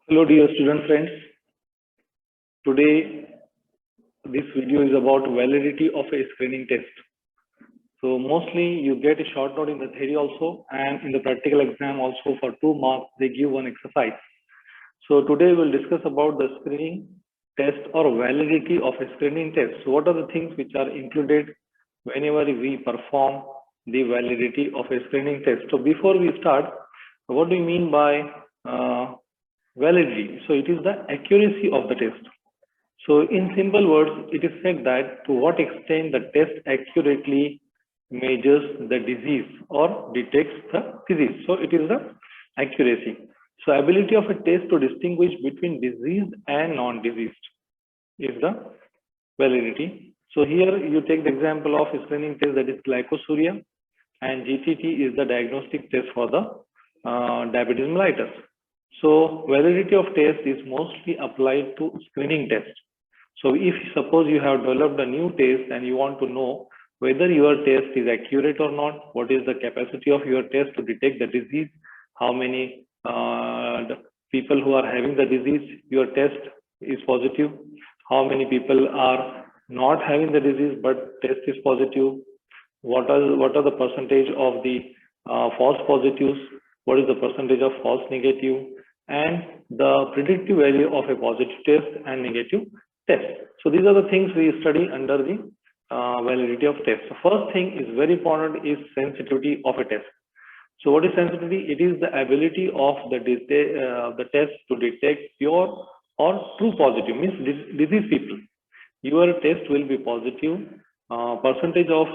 Hello dear student friends. Today this video is about validity of a screening test. So mostly you get a short note in the theory also, and in the practical exam also for 2 marks they give one exercise. So today we'll discuss about the screening test or validity of a screening test. So what are the things which are included whenever we perform the validity of a screening test? So before we start, what do you mean by validity? So it is the accuracy of the test. So in simple words, it is said that to what extent the test accurately measures the disease or detects the disease. So it is the accuracy. So ability of a test to distinguish between diseased and non-diseased is the validity. So here you take the example of a screening test, that is glycosuria, and GTT is the diagnostic test for the diabetes mellitus. So validity of test is mostly applied to screening test. So if suppose you have developed a new test and you want to know whether your test is accurate or not, what is the capacity of your test to detect the disease, how many people who are having the disease your test is positive, how many people are not having the disease but test is positive, what are the percentage of the false positives, what is the percentage of false negative, and the predictive value of a positive test and negative test. So these are the things we study under the validity of test. So first thing is very important is sensitivity of a test. So what is sensitivity? It is the ability of the test to detect pure or true positive, means disease people. Your test will be positive, percentage of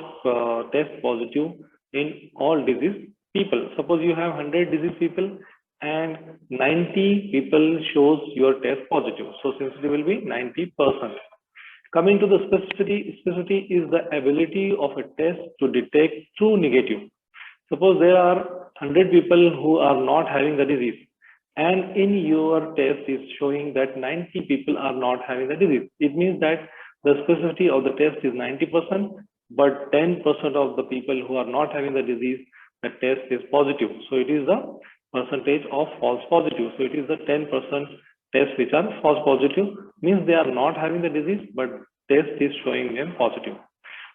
test positive in all disease people. Suppose you have 100 disease people and 90 people shows your test positive. So sensitivity will be 90%. Coming to the specificity, specificity is the ability of a test to detect true negative. Suppose there are 100 people who are not having the disease, and in your test is showing that 90 people are not having the disease. It means that the specificity of the test is 90%, but 10% of the people who are not having the disease, the test is positive. So it is the percentage of false positive. So it is the 10% tests which are false positive, means they are not having the disease, but test is showing them positive.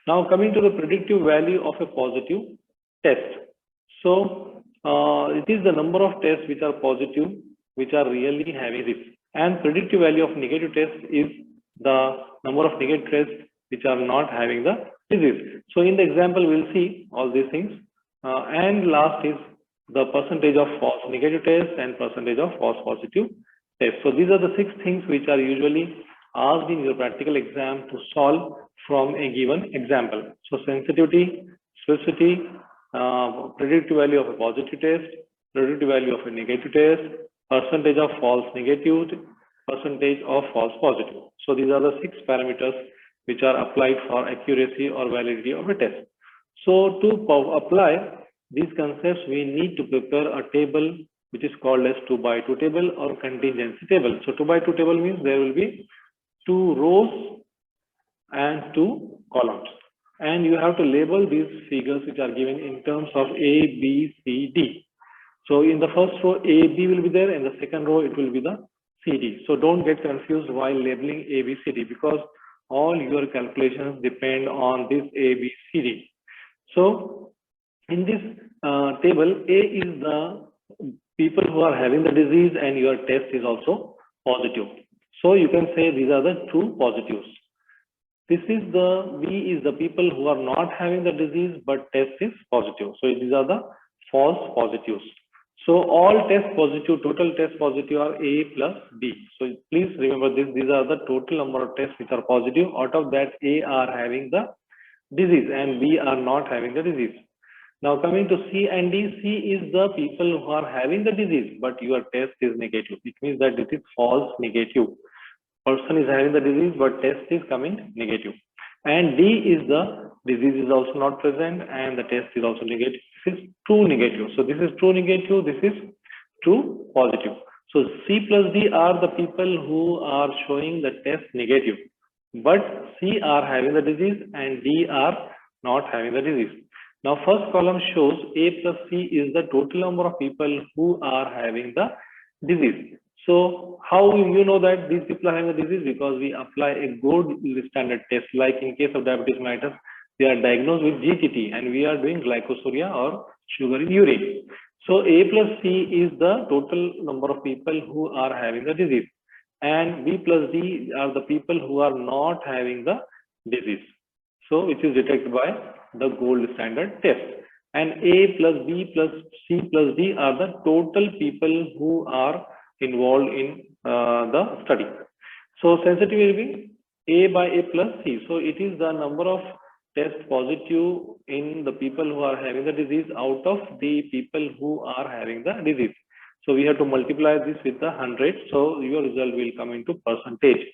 Now coming to the predictive value of a positive test. So it is the number of tests which are positive, which are really having risk. And predictive value of negative test is the number of negative tests which are not having the disease. So in the example, we'll see all these things. And last is the percentage of false negative tests and percentage of false positive tests. So these are the 6 things which are usually asked in your practical exam to solve from a given example. So sensitivity, specificity, predictive value of a positive test, predictive value of a negative test, percentage of false negative, percentage of false positive. So these are the 6 parameters which are applied for accuracy or validity of a test. So to apply these concepts, we need to prepare a table which is called as 2x2 table or contingency table. So 2x2 table means there will be 2 rows and 2 columns. And you have to label these figures which are given in terms of A, B, C, D. So in the first row, A, B will be there, and the second row, it will be the C, D. So don't get confused while labeling A, B, C, D, because all your calculations depend on this A, B, C, D. So in this table, A is the people who are having the disease and your test is also positive. So you can say these are the true positives. This is the B is the people who are not having the disease but test is positive. So these are the false positives. So all test positive, total test positive are A plus B. So please remember this, these are the total number of tests which are positive. Out of that, A are having the disease and B are not having the disease. Now coming to C and D, C is the people who are having the disease but your test is negative. It means that this is false negative. Person is having the disease but test is coming negative. And D is the disease is also not present and the test is also negative. This is true negative. So this is true negative, this is true positive. So C plus D are the people who are showing the test negative, but C are having the disease and D are not having the disease. Now first column shows A plus C is the total number of people who are having the disease. So how you know that these people are having a disease? Because we apply a gold standard test. Like in case of diabetes mellitus, they are diagnosed with GTT and we are doing glycosuria or sugar in urine. So A plus C is the total number of people who are having the disease, and B plus D are the people who are not having the disease. So which is detected by the gold standard test. And A plus B plus C plus D are the total people who are involved in the study. So sensitivity will be A by A plus C. So it is the number of test positive in the people who are having the disease out of the people who are having the disease. So we have to multiply this with the 100. So your result will come into percentage.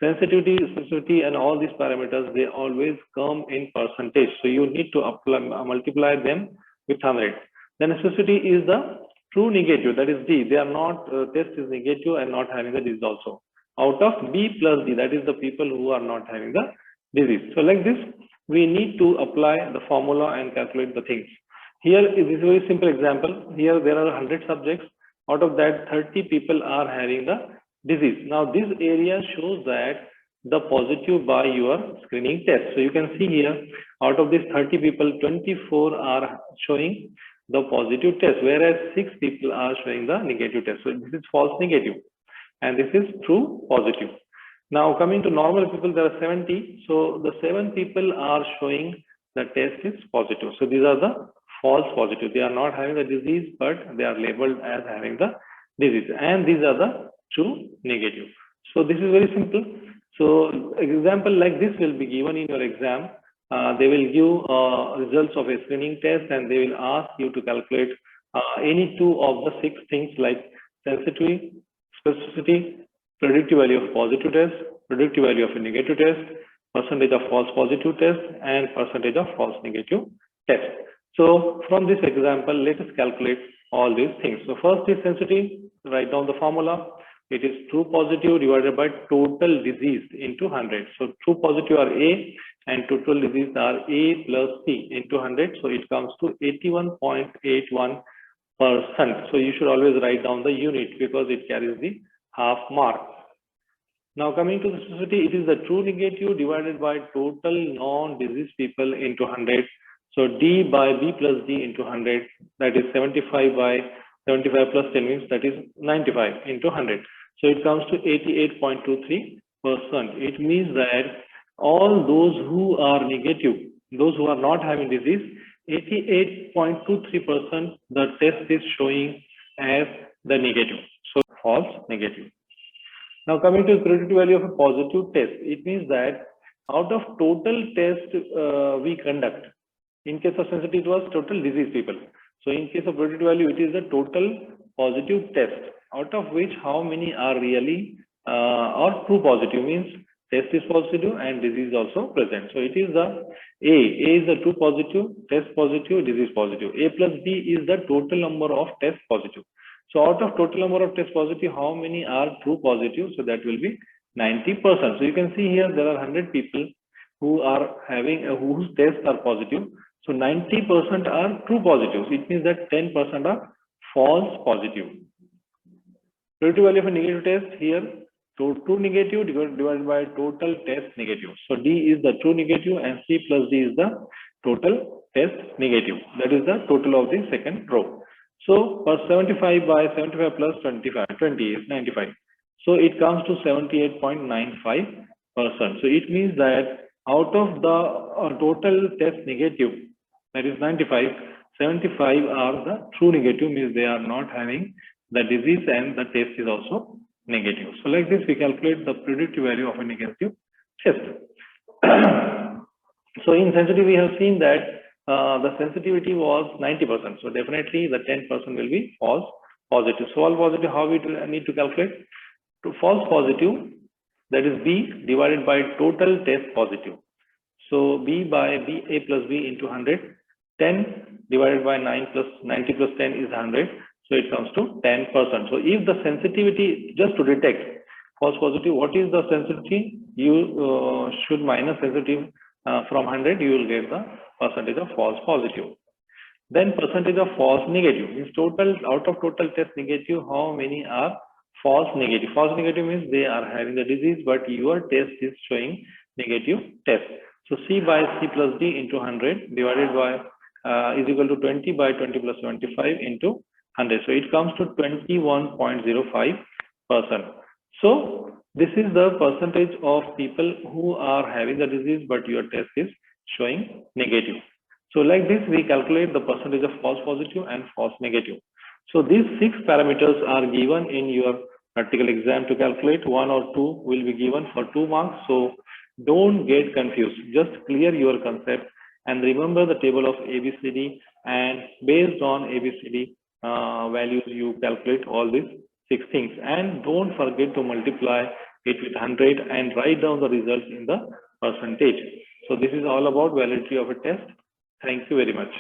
Sensitivity, specificity, and all these parameters, they always come in percentage. So you need to multiply them with 100. Then specificity is the true negative, that is D. They are not, test is negative and not having the disease also. Out of B plus D, that is the people who are not having the disease. So like this, we need to apply the formula and calculate the things. Here is a very simple example. Here there are 100 subjects. Out of that, 30 people are having the disease. Now this area shows that the positive by your screening test. So you can see here, out of these 30 people, 24 are showing the positive test, whereas 6 people are showing the negative test. So this is false negative and this is true positive. Now coming to normal people, there are 70. So the 7 people are showing the test is positive. So these are the false positive. They are not having the disease, but they are labeled as having the disease. And these are the true negative. So this is very simple. So example like this will be given in your exam. They will give results of a screening test and they will ask you to calculate any 2 of the 6 things like sensitivity, specificity, predictive value of positive test, predictive value of a negative test, percentage of false positive test, and percentage of false negative test. So from this example, let us calculate all these things. So first is sensitivity. Write down the formula. It is true positive divided by total disease into 100. So true positive are A and total disease are A plus C into 100. So it comes to 81.81%. So you should always write down the unit because it carries the half mark. Now coming to the specificity, it is the true negative divided by total non-disease people into 100. So D by B plus D into 100, that is 75 by 75 plus 10 means that is 95 into 100. So it comes to 88.23%. It means that all those who are negative, those who are not having disease, 88.23% the test is showing as the negative. So false negative. Now coming to the predictive value of a positive test, it means that out of total test we conduct, in case of sensitivity it was total disease people. So in case of predictive value, it is the total positive test, out of which how many are really or true positive, means test is positive and disease also present. So it is the A is the true positive, test positive, disease positive. A plus B is the total number of test positive. So out of total number of test positive, how many are true positive? So that will be 90%. So you can see here there are 100 people who are having whose tests are positive. So 90% are true positives. It means that 10% are false positive. Predictive value of a negative test here, so true negative divided by total test negative. So D is the true negative and C plus D is the total test negative. That is the total of the second row. So for 75 by 75 plus 25, 20 is 95. So it comes to 78.95%. So it means that out of the total test negative, that is 95, 75 are the true negative, means they are not having the disease and the test is also negative. So like this we calculate the predictive value of a negative test. So in sensitivity we have seen that the sensitivity was 90%. So definitely the 10% will be false positive. So false positive, how we need to calculate? To false positive, that is B divided by total test positive. So B by B, A plus B into 100. 10 divided by 9 plus 90 plus 10 is 100. So it comes to 10%. So if the sensitivity, just to detect false positive, what is the sensitivity? You should minus sensitive from 100, you will get the percentage of false positive. Then percentage of false negative means total, out of total test negative, how many are false negative. False negative means they are having the disease, but your test is showing negative test. So C by C plus D into 100 divided by is equal to 20 by 20 plus 25 into 100. So it comes to 21.05%. So this is the percentage of people who are having the disease, but your test is showing negative. So like this, we calculate the percentage of false positive and false negative. So these 6 parameters are given in your practical exam to calculate. 1 or 2 will be given for 2 marks. So don't get confused. Just clear your concept and remember the table of ABCD, and based on ABCD values, you calculate all these 6 things. And don't forget to multiply it with 100 and write down the results in the percentage. So this is all about validity of a test. Thank you very much.